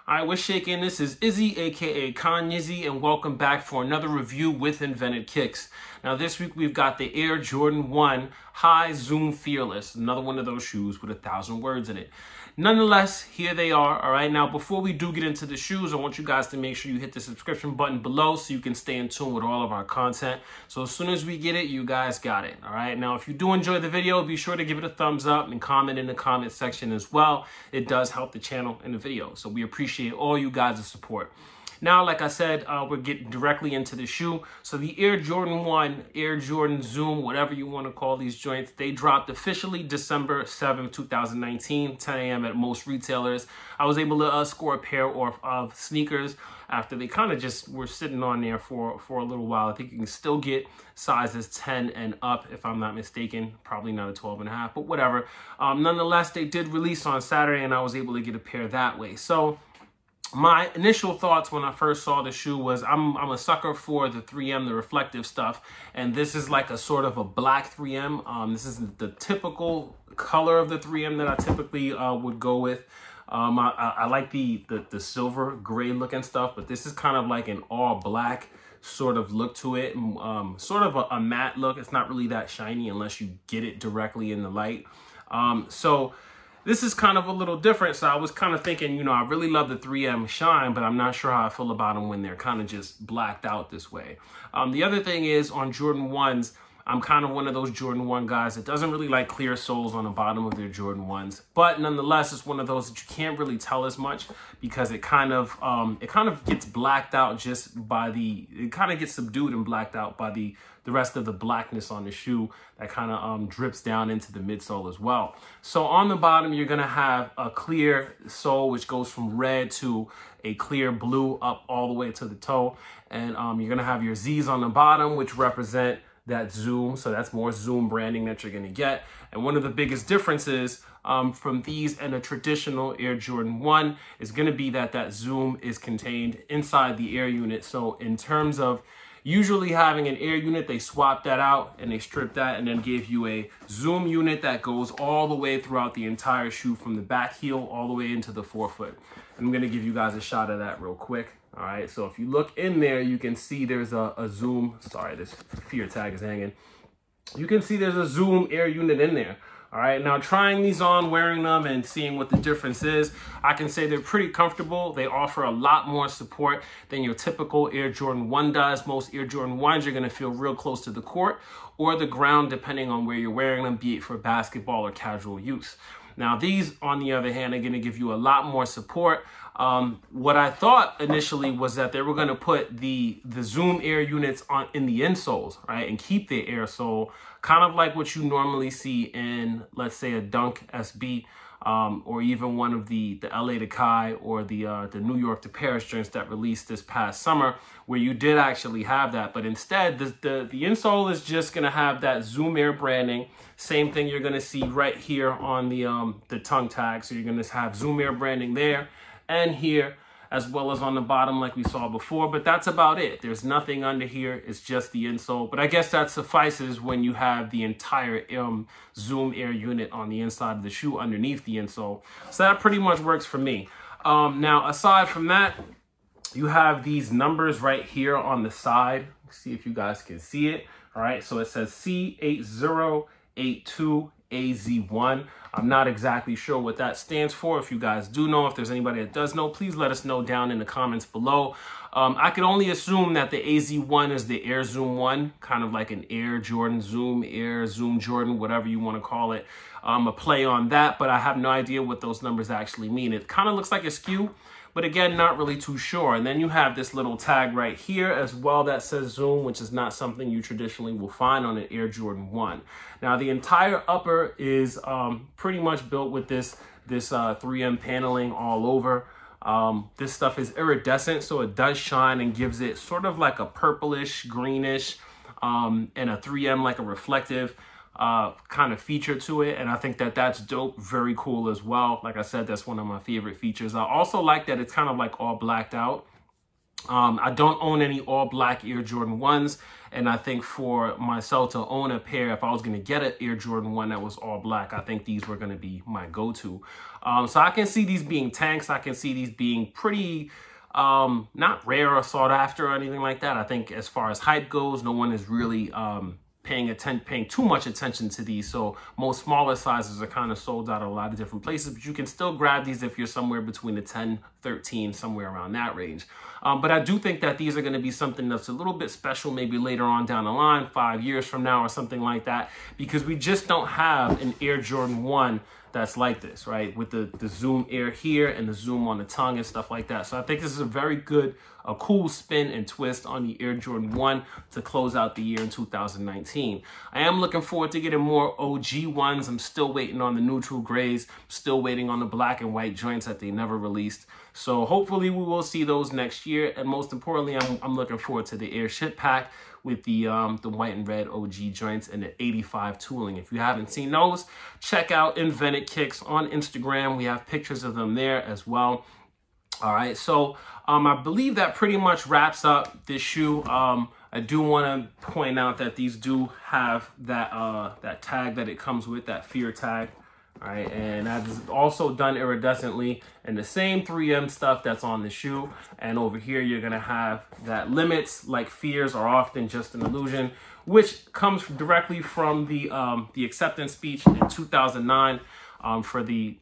All right, what's shaking? This is Izzy, aka KanyIzzy, and welcome back for another review with InventedKicks. Now, this week we've got the Air Jordan 1 High Zoom Fearless, another one of those shoes with 1,000 words in it. Nonetheless, here they are. All right, now before we do get into the shoes, I want you guys to make sure you hit the subscription button below so you can stay in tune with all of our content. So as soon as we get it, you guys got it. All right, now if you do enjoy the video, be sure to give it a thumbs up and comment in the comment section as well. It does help the channel and the video, so we appreciate all you guys' support. Now, like I said, we're getting directly into the shoe. So the Air Jordan 1, Air Jordan Zoom, whatever you want to call these joints, they dropped officially December 7th, 2019, 10 a.m. at most retailers. I was able to score a pair of sneakers after they kind of just were sitting on there for a little while. I think you can still get sizes 10 and up, if I'm not mistaken. Probably not a 12.5, but whatever. Nonetheless, they did release on Saturday, and I was able to get a pair that way. So my initial thoughts when I first saw the shoe was I'm a sucker for the 3M, the reflective stuff. And this is like a sort of a black 3M. This is the typical color of the 3M that I typically would go with. I like the silver gray looking stuff, but this is kind of like an all black sort of look to it. Sort of a matte look. It's not really that shiny unless you get it directly in the light. So this is kind of a little different, so I was kind of thinking, you know, I really love the 3M shine, but I'm not sure how I feel about them when they're kind of just blacked out this way. The other thing is on Jordan 1s, I'm kind of one of those Jordan 1 guys that doesn't really like clear soles on the bottom of their Jordan 1s. But nonetheless, it's one of those that you can't really tell as much because it kind of gets blacked out just by it kind of gets subdued and blacked out by the rest of the blackness on the shoe that kind of drips down into the midsole as well. So on the bottom, you're gonna have a clear sole, which goes from red to a clear blue up all the way to the toe. And you're gonna have your Z's on the bottom, which represent that Zoom. So that's more Zoom branding that you're gonna get. And one of the biggest differences from these and a traditional Air Jordan 1 is gonna be that Zoom is contained inside the Air unit. So in terms of usually having an Air unit, they swap that out and they strip that and then give you a Zoom unit that goes all the way throughout the entire shoe from the back heel all the way into the forefoot. I'm gonna give you guys a shot of that real quick. All right, so if you look in there, you can see there's a Zoom, sorry, this fear tag is hanging. You can see there's a Zoom Air unit in there. All right, now trying these on, wearing them, and seeing what the difference is, I can say they're pretty comfortable. They offer a lot more support than your typical Air Jordan 1 does. Most Air Jordan 1s, you're gonna feel real close to the court or the ground, depending on where you're wearing them, be it for basketball or casual use. Now, these, on the other hand, are gonna give you a lot more support. What I thought initially was that they were going to put the Zoom Air units in the insoles, right, and keep the Air sole, kind of like what you normally see in, let's say, a Dunk SB, or even one of the LA to Kai or the New York to Paris joints that released this past summer, where you did actually have that. But instead, the insole is just going to have that Zoom Air branding. Same thing you're going to see right here on the tongue tag. So you're going to have Zoom Air branding there and here, as well as on the bottom like we saw before, but that's about it. There's nothing under here, it's just the insole. But I guess that suffices when you have the entire Zoom Air unit on the inside of the shoe underneath the insole. So that pretty much works for me. Now, aside from that, you have these numbers right here on the side. Let's see if you guys can see it. All right, so it says C8082AZ1. I'm not exactly sure what that stands for. If you guys do know, if there's anybody that does know, please let us know down in the comments below. I can only assume that the AZ1 is the Air Zoom 1, kind of like an Air Jordan Zoom, Air Zoom Jordan, whatever you want to call it. A play on that, but I have no idea what those numbers actually mean. It kind of looks like a skew, but again, not really too sure. And then you have this little tag right here as well that says Zoom, which is not something you traditionally will find on an Air Jordan 1. Now, the entire upper is pretty much built with this 3M paneling all over. This stuff is iridescent, so it does shine and gives it sort of like a purplish, greenish, and a 3M like a reflective kind of feature to it. And I think that that's dope, very cool as well. Like I said, that's one of my favorite features. I also like that it's kind of like all blacked out. I don't own any all black Air Jordan 1s. And I think for myself to own a pair, if I was going to get an Air Jordan 1 that was all black, I think these were going to be my go-to. So I can see these being tanks. I can see these being pretty, not rare or sought after or anything like that. I think as far as hype goes, no one is really paying too much attention to these. So most smaller sizes are kind of sold out at a lot of different places, but you can still grab these if you're somewhere between the 10, 13, somewhere around that range. But I do think that these are going to be something that's a little bit special, maybe later on down the line, 5 years from now or something like that, because we just don't have an Air Jordan 1 that's like this, right? With the zoom air here and the zoom on the tongue and stuff like that. So I think this is a very good, a cool spin and twist on the Air Jordan 1 to close out the year in 2019. I am looking forward to getting more OG ones. I'm still waiting on the neutral grays, still waiting on the black and white joints that they never released. So hopefully we will see those next year. And most importantly, I'm looking forward to the Air Shit Pack with the white and red OG joints and the 85 tooling. If you haven't seen those, check out InventedKicks on Instagram. We have pictures of them there as well. All right, so I believe that pretty much wraps up this shoe. I do want to point out that these do have that that tag that it comes with, that fear tag. All right, and that's also done iridescently in the same 3M stuff that's on the shoe. And over here, you're gonna have that limits, like fears, are often just an illusion, which comes directly from the acceptance speech in 2009 for the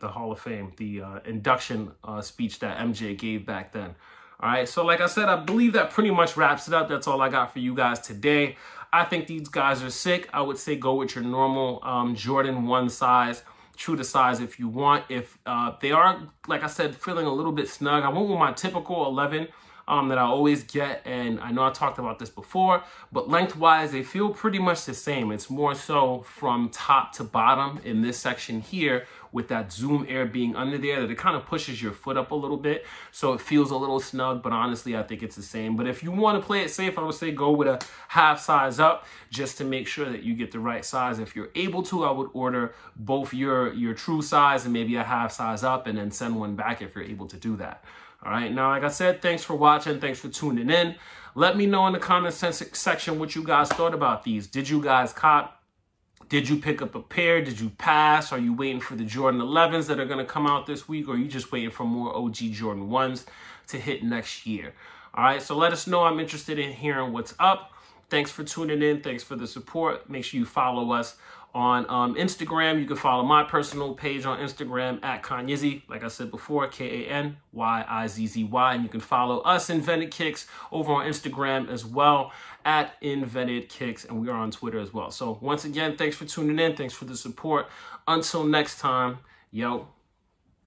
Hall of Fame, the induction speech that MJ gave back then. All right, so like I said, I believe that pretty much wraps it up. That's all I got for you guys today. I think these guys are sick. I would say go with your normal Jordan 1 size, true to size if you want. If they are, like I said, feeling a little bit snug, I went with my typical 11 that I always get. And I know I talked about this before, but lengthwise, they feel pretty much the same. It's more so from top to bottom in this section here, with that zoom air being under there, that it kind of pushes your foot up a little bit. So it feels a little snug, but honestly, I think it's the same. But if you want to play it safe, I would say go with a half size up just to make sure that you get the right size. If you're able to, I would order both your true size and maybe a half size up and then send one back if you're able to do that. All right, now, like I said, thanks for watching. Thanks for tuning in. Let me know in the comment section what you guys thought about these. Did you guys cop? Did you pick up a pair? Did you pass? Are you waiting for the Jordan 11s that are going to come out this week? Or are you just waiting for more OG Jordan 1s to hit next year? All right, so let us know. I'm interested in hearing what's up. Thanks for tuning in. Thanks for the support. Make sure you follow us on Instagram. You can follow my personal page on Instagram at KanyIzzy. Like I said before, KanyIzzy. And you can follow us, InventedKicks, over on Instagram as well at InventedKicks. And we are on Twitter as well. So once again, thanks for tuning in. Thanks for the support. Until next time, yo.